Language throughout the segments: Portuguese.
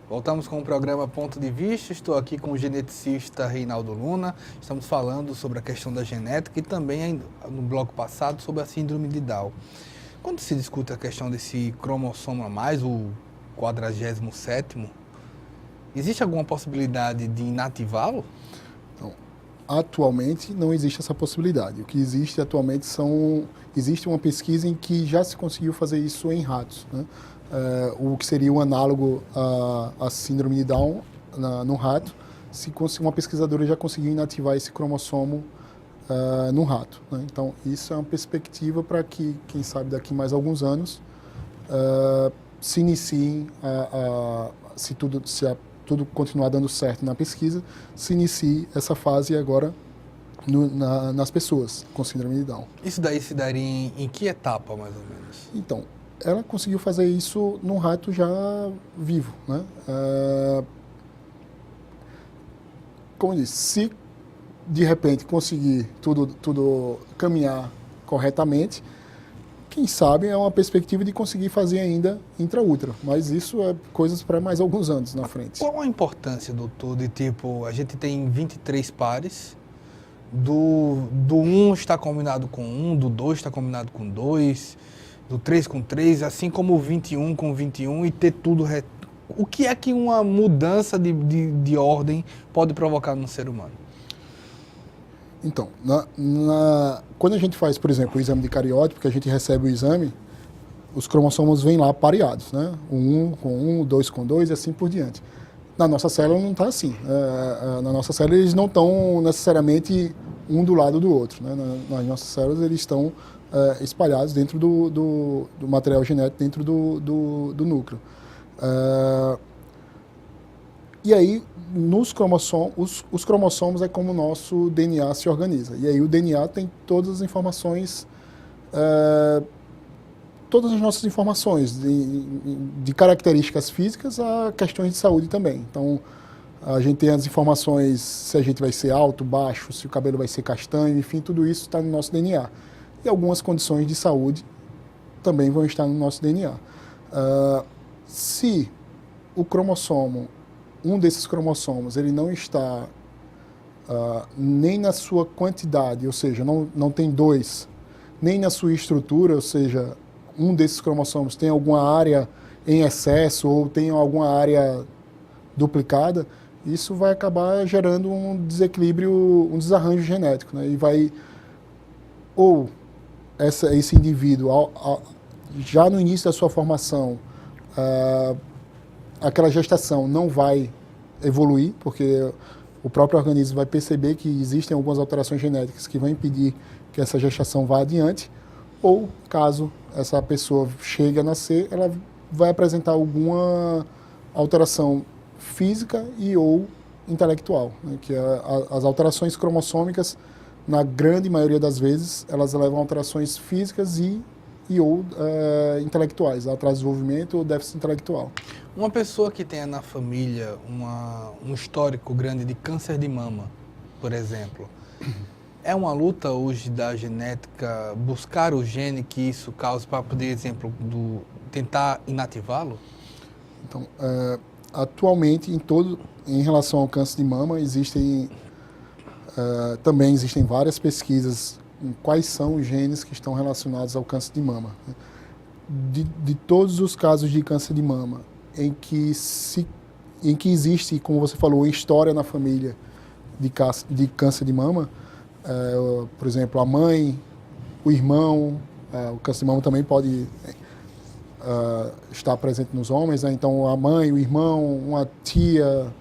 Voltamos com o programa Ponto de Vista. Estou aqui com o geneticista Reinaldo Luna. Estamos falando sobre a questão da genética e também, no bloco passado, sobre a síndrome de Down. Quando se discute a questão desse cromossomo a mais, o 47º, existe alguma possibilidade de inativá-lo? Então, atualmente não existe essa possibilidade. O que existe atualmente existe uma pesquisa em que já se conseguiu fazer isso em ratos, né? O que seria o análogo à síndrome de Down no rato, uma pesquisadora já conseguiu inativar esse cromossomo no rato, né? Então, isso é uma perspectiva para que, quem sabe, daqui mais alguns anos, se iniciem, se tudo continuar dando certo na pesquisa, se inicie essa fase agora nas pessoas com síndrome de Down. Isso daí se daria em que etapa, mais ou menos? Então, ela conseguiu fazer isso num rato já vivo, né? Como eu disse, se de repente conseguir tudo caminhar corretamente, quem sabe é uma perspectiva de conseguir fazer ainda intraútero, mas isso é coisas para mais alguns anos na frente. Qual a importância, doutor, de tipo, a gente tem 23 pares, do 1 está combinado com 1, do 2 está combinado com 2, do 3 com 3, assim como o 21 com 21 e ter tudo... O que é que uma mudança de ordem pode provocar no ser humano? Então, quando a gente faz, por exemplo, o exame de cariótipo, que a gente recebe o exame, os cromossomos vêm lá pareados, né? O 1 com 1, o 2 com 2 e assim por diante. Na nossa célula não está assim. Na nossa célula eles não estão necessariamente um do lado do outro, né? Nas nossas células eles estão espalhados dentro do material genético, dentro do núcleo. E aí, os cromossomos é como o nosso DNA se organiza. E aí o DNA tem todas as informações, todas as nossas informações, de características físicas a questões de saúde também. Então, a gente tem as informações se a gente vai ser alto, baixo, se o cabelo vai ser castanho, enfim, tudo isso está no nosso DNA. E algumas condições de saúde também vão estar no nosso DNA. Se o cromossomo, um desses cromossomos, ele não está nem na sua quantidade, ou seja, não tem 2, nem na sua estrutura, ou seja, um desses cromossomos tem alguma área em excesso ou tem alguma área duplicada, isso vai acabar gerando um desequilíbrio, um desarranjo genético, né? E vai, ou esse indivíduo, já no início da sua formação, aquela gestação não vai evoluir, porque o próprio organismo vai perceber que existem algumas alterações genéticas que vão impedir que essa gestação vá adiante, ou caso essa pessoa chegue a nascer, ela vai apresentar alguma alteração física e ou intelectual, né? Que as alterações cromossômicas, na grande maioria das vezes, elas levam a alterações físicas e ou intelectuais, atraso de desenvolvimento ou déficit intelectual. Uma pessoa que tenha na família um histórico grande de câncer de mama, por exemplo, é uma luta hoje da genética buscar o gene que isso causa para poder, exemplo, tentar inativá-lo? Então, atualmente, em relação ao câncer de mama, também existem várias pesquisas em quais são os genes que estão relacionados ao câncer de mama. De todos os casos de câncer de mama em que existe, como você falou, história na família de câncer de mama, por exemplo, a mãe, o irmão, o câncer de mama também pode estar presente nos homens, né? Então a mãe, o irmão, uma tia,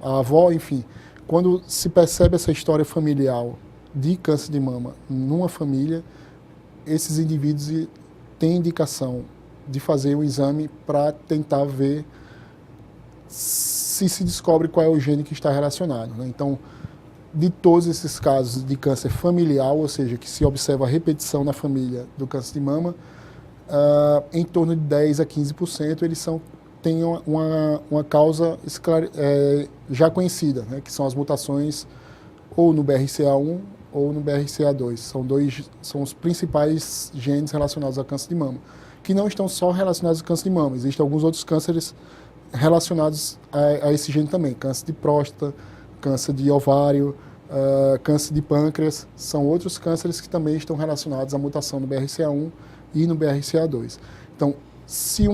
a avó, enfim. Quando se percebe essa história familiar de câncer de mama numa família, esses indivíduos têm indicação de fazer o exame para tentar ver se descobre qual é o gene que está relacionado, né? Então, de todos esses casos de câncer familiar, ou seja, que se observa a repetição na família do câncer de mama, em torno de 10 a 15% eles têm uma causa já conhecida, né? Que são as mutações ou no BRCA1 ou no BRCA2. São os principais genes relacionados ao câncer de mama, que não estão só relacionados ao câncer de mama. Existem alguns outros cânceres relacionados a esse gene também. Câncer de próstata, câncer de ovário, câncer de pâncreas, são outros cânceres que também estão relacionados à mutação no BRCA1 e no BRCA2. Então, se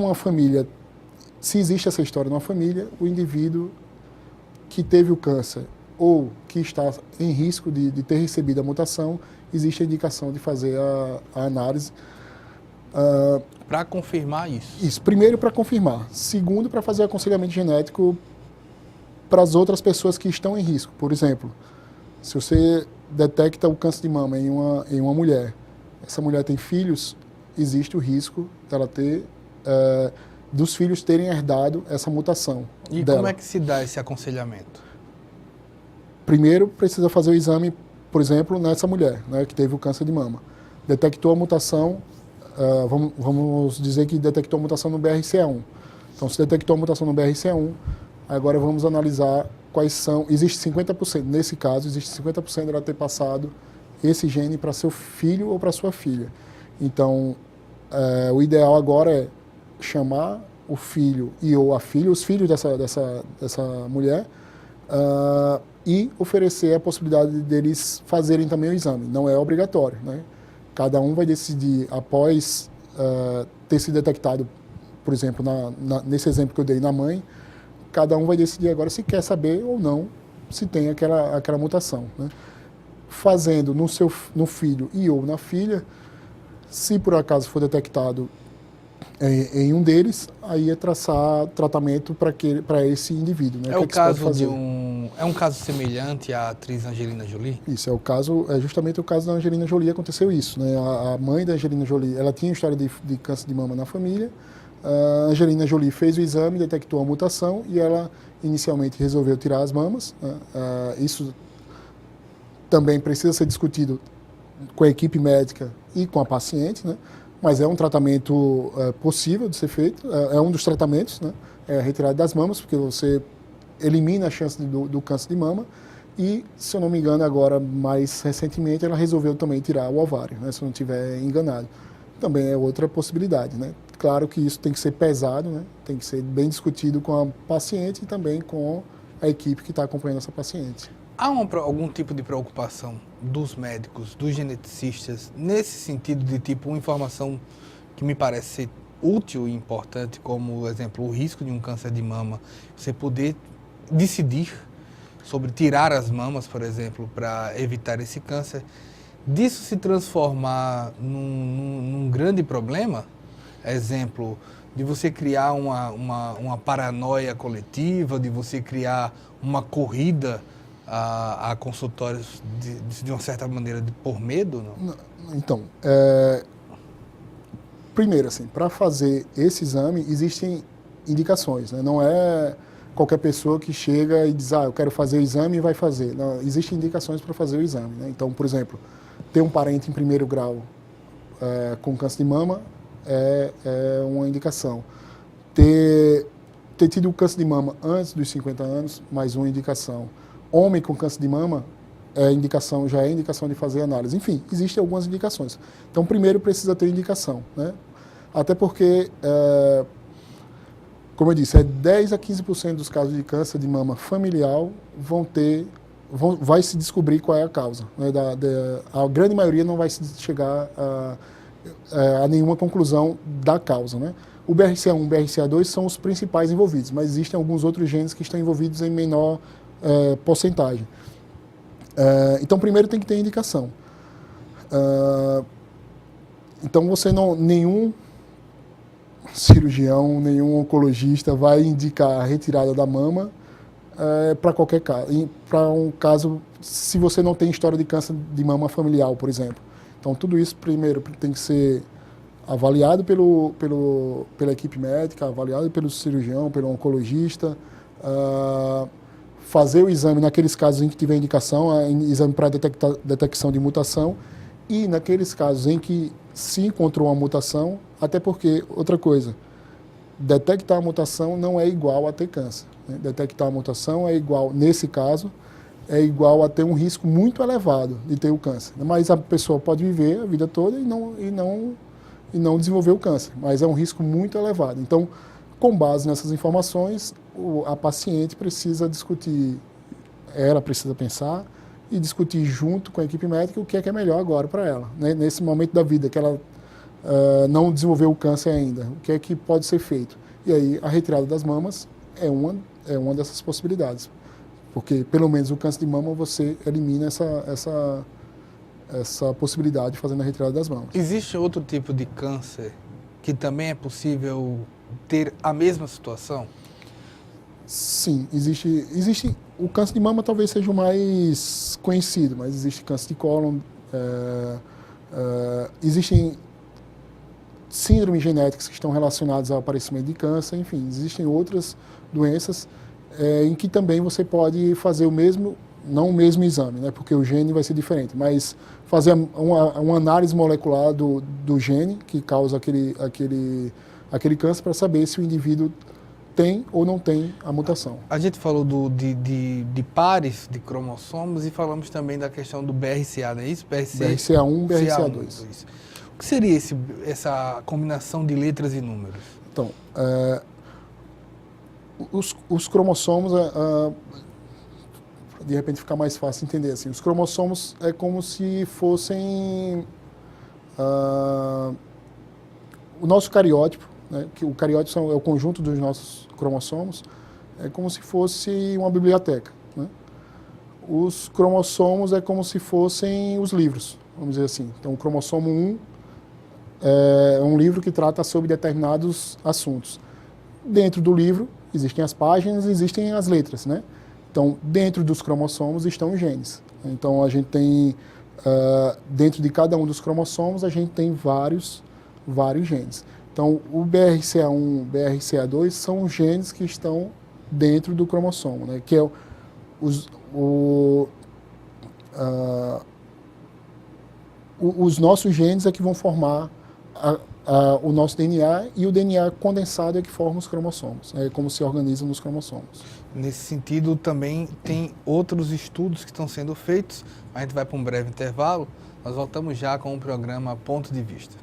existe essa história numa família, o indivíduo que teve o câncer ou que está em risco de ter recebido a mutação, existe a indicação de fazer a análise. Para confirmar isso? Isso. Primeiro, para confirmar. Segundo, para fazer aconselhamento genético para as outras pessoas que estão em risco. Por exemplo, se você detecta o câncer de mama em uma mulher, essa mulher tem filhos, existe o risco dela dos filhos terem herdado essa mutação. E dela. como é que se dá esse aconselhamento? Primeiro, precisa fazer o exame, por exemplo, nessa mulher, né, que teve o câncer de mama. Detectou a mutação, vamos dizer que detectou a mutação no BRCA1. Então, se detectou a mutação no BRCA1, agora vamos analisar quais são... Existe 50%, nesse caso, existe 50% dela ter passado esse gene para seu filho ou para sua filha. Então, o ideal agora é chamar o filho ou a filha, os filhos dessa mulher, e oferecer a possibilidade deles fazerem também o exame. Não é obrigatório, né? Cada um vai decidir, após ter sido detectado, por exemplo, nesse exemplo que eu dei na mãe, cada um vai decidir agora se quer saber ou não se tem aquela mutação, né? Fazendo no filho e ou na filha, se por acaso for detectado em um deles, aí é traçar tratamento para esse indivíduo, né? É um caso semelhante à atriz Angelina Jolie? Isso, é justamente o caso da Angelina Jolie, aconteceu isso, né? A mãe da Angelina Jolie, ela tinha história de câncer de mama na família, a Angelina Jolie fez o exame, detectou a mutação e ela inicialmente resolveu tirar as mamas, né? Isso também precisa ser discutido com a equipe médica e com a paciente, né? Mas é um tratamento possível de ser feito, é um dos tratamentos, né? É a retirada das mamas, porque você elimina a chance do câncer de mama e, se eu não me engano, agora, mais recentemente, ela resolveu também tirar o ovário, né? Se eu não estiver enganado. Também é outra possibilidade, né? Claro que isso tem que ser pesado, né? Tem que ser bem discutido com a paciente e também com a equipe que está acompanhando essa paciente. Há algum tipo de preocupação dos médicos, dos geneticistas, nesse sentido de tipo uma informação que me parece ser útil e importante, como, por exemplo, o risco de um câncer de mama, você poder decidir sobre tirar as mamas, por exemplo, para evitar esse câncer, disso se transformar num grande problema? Exemplo, de você criar uma paranoia coletiva, de você criar uma corrida a consultórios de uma certa maneira por medo? Não? Então, primeiro, assim, para fazer esse exame existem indicações, né? Não é qualquer pessoa que chega e diz, eu quero fazer o exame e vai fazer. Não, existem indicações para fazer o exame, né? Então, por exemplo, ter um parente em primeiro grau com câncer de mama é uma indicação. Ter tido câncer de mama antes dos 50 anos, mais uma indicação. Homem com câncer de mama já é indicação de fazer análise. Enfim, existem algumas indicações. Então, primeiro precisa ter indicação, né? Até porque, como eu disse, 10 a 15% dos casos de câncer de mama familiar vai se descobrir qual é a causa, né? A grande maioria não vai se chegar a nenhuma conclusão da causa, né? O BRCA1 e o BRCA2 são os principais envolvidos, mas existem alguns outros genes que estão envolvidos em menor porcentagem. Então, primeiro tem que ter indicação. Então, nenhum cirurgião, nenhum oncologista vai indicar a retirada da mama para qualquer caso. Para um caso, se você não tem história de câncer de mama familiar, por exemplo. Então, tudo isso, primeiro, tem que ser avaliado pela equipe médica, avaliado pelo cirurgião, pelo oncologista, fazer o exame naqueles casos em que tiver indicação, exame para detecção de mutação, e naqueles casos em que se encontrou uma mutação, até porque, outra coisa, detectar a mutação não é igual a ter câncer, né? Detectar a mutação é igual, nesse caso, é igual a ter um risco muito elevado de ter o câncer. Mas a pessoa pode viver a vida toda e não desenvolver o câncer, mas é um risco muito elevado. Então, Com base nessas informações, a paciente precisa discutir, ela precisa pensar e discutir junto com a equipe médica o que é melhor agora para ela, né? Nesse momento da vida que ela não desenvolveu o câncer ainda, o que é que pode ser feito? E aí a retirada das mamas é uma dessas possibilidades, porque pelo menos o câncer de mama você elimina essa possibilidade fazendo a retirada das mamas. Existe outro tipo de câncer que também é possível ter a mesma situação? Sim, existe o câncer de mama talvez seja o mais conhecido, mas existe câncer de cólon, existem síndromes genéticas que estão relacionadas ao aparecimento de câncer, enfim, existem outras doenças em que também você pode fazer o mesmo, não o mesmo exame, né, porque o gene vai ser diferente, mas fazer uma análise molecular do gene que causa aquele câncer para saber se o indivíduo tem ou não tem a mutação. A gente falou de pares de cromossomos e falamos também da questão do BRCA, não é isso? BRCA1, BRCA2. Isso. O que seria essa combinação de letras e números? Então, os cromossomos, de repente fica mais fácil entender assim, os cromossomos é como se fossem o nosso cariótipo, né, que o cariótipo é o conjunto dos nossos cromossomos, é como se fosse uma biblioteca, né? Os cromossomos é como se fossem os livros, vamos dizer assim. Então, o cromossomo 1 é um livro que trata sobre determinados assuntos. Dentro do livro existem as páginas, existem as letras, né? Então, dentro dos cromossomos estão os genes. Então, a gente tem, dentro de cada um dos cromossomos, a gente tem vários genes. Então, o BRCA1, BRCA2 são os genes que estão dentro do cromossomo, né? Que é os nossos genes é que vão formar o nosso DNA, e o DNA condensado é que forma os cromossomos, é como se organizam nos cromossomos. Nesse sentido, também tem outros estudos que estão sendo feitos. A gente vai para um breve intervalo. Nós voltamos já com o programa Ponto de Vista.